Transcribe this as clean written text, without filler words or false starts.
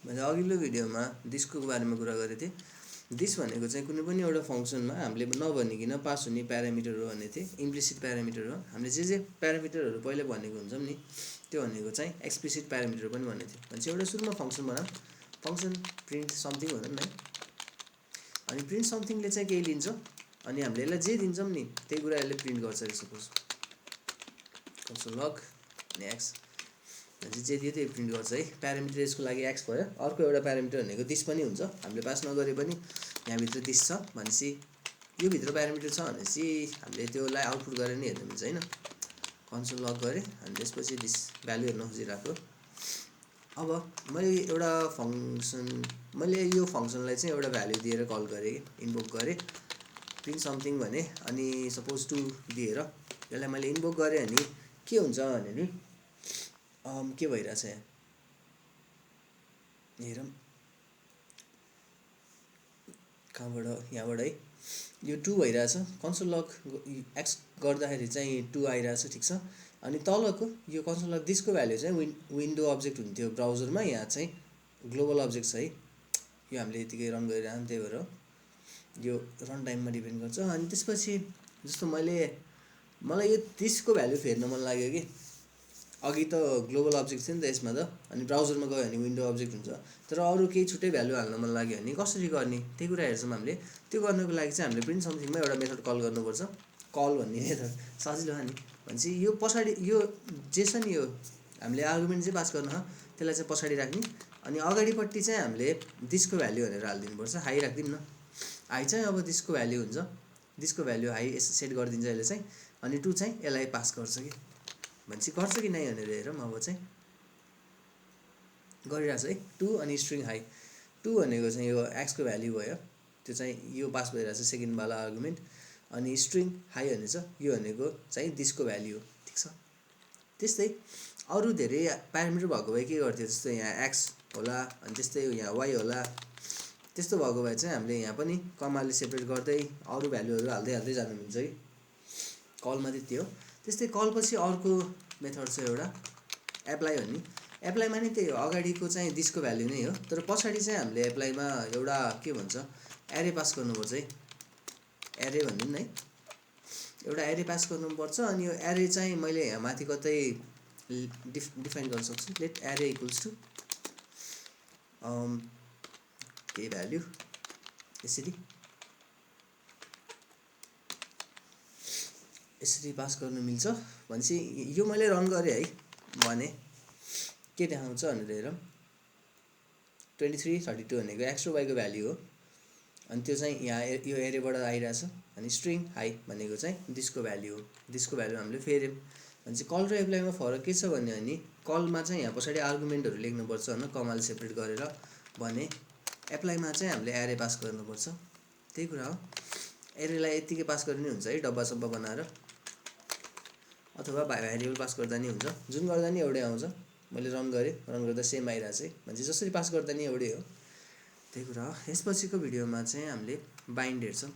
मैले अघिल्लो भिडियोमा दिसको बारेमा कुरा गरेको थिएँ। दिस भनेको चाहिँ कुनै पनि एउटा फङ्सनमा हामीले नभनिकन पास हुने प्यारामिटर हो भनेको थिएँ। इम्प्लिसिट प्यारामिटर हो। हामीले जे प्यारामिटरहरू पहिले भनेको हुन्छौँ नि त्यो भनेको चाहिँ एक्सप्लिसिट प्यारामिटर पनि भनेको थियो। भनेपछि एउटा सुरुमा फङ्सन बनाऊँ, फङ्सन प्रिन्ट समथिङ भनौँ न। अनि प्रिन्ट समथिङले चाहिँ केही लिन्छ अनि हामीले यसलाई जे दिन्छौँ नि त्यही कुरा यसले प्रिन्ट गर्छ। सपोज Ctrl-Log अनि X भनेपछि जे दियो त्यही प्रिन्ट गर्छ है। प्यारामिटर यसको लागि X भयो। अर्को एउटा प्यारामिटर भनेको दिस पनि हुन्छ। हामीले पास नगरे पनि यहाँभित्र दिस छ भनेपछि यो भित्र प्यारामिटर छ भनेपछि हामीले त्यसलाई आउटपुट गरेर नि हेर्नु मिल्छ हैन। Ctrl-Log गरे अनि त्यसपछि दिस भ्यालु हेर्न खोजिरहेको। अब मैले एउटा फङ्सन यो फङ्सनलाई चाहिँ एउटा भ्यालु दिएर कल गरेँ, इन्भोक गरेँ, प्रिन्ट समथिङ भने अनि सपोज 2 दिएर यसलाई मैले इन्भोक गरेँ अनि के हुन्छ भने नि के भइरहेछ यहाँ हेरौँ कहाँबाट यहाँबाट है यो 2 भइरहेछ। Ctrl-Log X गर्दाखेरि चाहिँ 2 आइरहेछ ठिक छ। अनि तलको यो Ctrl-Log दिसको भ्यालु चाहिँ विन्डो अब्जेक्ट हुन्थ्यो ब्राउजरमा, यहाँ चाहिँ ग्लोबल अब्जेक्ट छ है। यो हामीले यतिकै रन गरिरहन्छ त्यही भएर यो रन टाइममा डिपेन्ड गर्छ। अनि त्यसपछि जस्तो मलाई यो दिसको भ्यालु फेर्न मन लाग्यो कि अघि त ग्लोबल अब्जेक्ट थियो नि त यसमा त, अनि ब्राउजरमा गयो भने विन्डो अब्जेक्ट हुन्छ। तर अरू केही छुट्टै भ्यालु हाल्न मन लाग्यो भने कसरी गर्ने त्यही कुरा हेर्छौँ हामीले। त्यो गर्नको लागि चाहिँ हामीले प्रिन्ट समथिङमा एउटा मेथड कल गर्नुपर्छ। कल भन्ने मेथड सजिलो हो नि। भनेपछि यो पछाडि यो जे छ नि यो हामीले आर्गुमेन्ट चाहिँ पास गर्न त्यसलाई चाहिँ पछाडि राख्ने अनि अगाडिपट्टि चाहिँ हामीले दिसको भ्यालु भनेर हालिदिनुपर्छ। हाई राखिदिउँ न। हाई चाहिँ अब दिसको भ्यालु हुन्छ। दिसको भ्यालु हाई सेट गरिदिन्छ यसले चाहिँ अनि 2 चाहिँ यसलाई पास गर्छ कि भनेपछि गर्छ कि नै भनेर हेरौँ। अब चाहिँ गरिरहेछ है 2 अनि स्ट्रिङ हाई। 2 भनेको चाहिँ यो X को भ्यालु भयो, त्यो चाहिँ यो पास भइरहेछ सेकेन्डवाला आर्गुमेन्ट। अनि स्ट्रिङ हाई भनेछ यो भनेको चाहिँ दिसको भ्यालु हो ठिक छ। त्यस्तै अरू धेरै प्यारामिटर भएको भए के गर्थ्यो, जस्तो यहाँ X होला अनि त्यस्तै यहाँ Y होला। त्यस्तो भएको भए चाहिँ हामीले यहाँ पनि कमाले सेपरेट गर्दै अरू भ्यालुहरू हाल्दै जानु मिल्छ कि। कलमा त्यति हो। त्यस्तै कलपछि अर्को मेथड छ एउटा एप्लाई भन्ने। एप्लाईमा नि त्यही हो, अगाडिको चाहिँ दिसको भ्यालु नै हो तर पछाडि चाहिँ हामीले एप्लाईमा एउटा के भन्छ एरे पास गर्नुपर्छ है। एरे भनिदिउँ न है, एउटा एरे पास गर्नुपर्छ। अनि यो एरे चाहिँ मैले यहाँ माथि कतै डिफाइन गर्न सक्छु। लेट एरे इक्वल्स टु के भ्यालु यसरी पास गर्न मिल्छ। भनेपछि यो मैले रन गरेँ है भने के देखाउँछ भनेर हेरौँ। 23 32 भनेको X र Y को भ्यालु हो अनि त्यो चाहिँ यहाँ यो एरेबाट आइरहेछ। अनि स्ट्रिङ हाई भनेको चाहिँ दिसको भ्यालु हो। दिसको भ्यालु हामीले फेर्यौँ भनेपछि कल र एप्लाईमा फरक के छ भन्यो भने कलमा चाहिँ यहाँ पछाडि आर्गुमेन्टहरू लेख्नुपर्छ होइन कमाले सेपरेट गरेर, भने एप्लाईमा चाहिँ हामीले एरे पास गर्नुपर्छ। त्यही कुरा हो। एरेलाई यतिकै पास गर्ने हुन्छ है डब्बा सब्बा बनाएर, अथवा भ्यारिएबल पास गर्दा नि हुन्छ। जुन गर्दा नि एउटै आउँछ। मैले रन गरेँ, रन गर्दा सेम आइरहेछ है। भनेपछि जसरी पास गर्दा नि एउटै हो। त्यही कुरा हो। यसपछिको भिडियोमा चाहिँ हामीले बाइन्ड हेर्छौँ।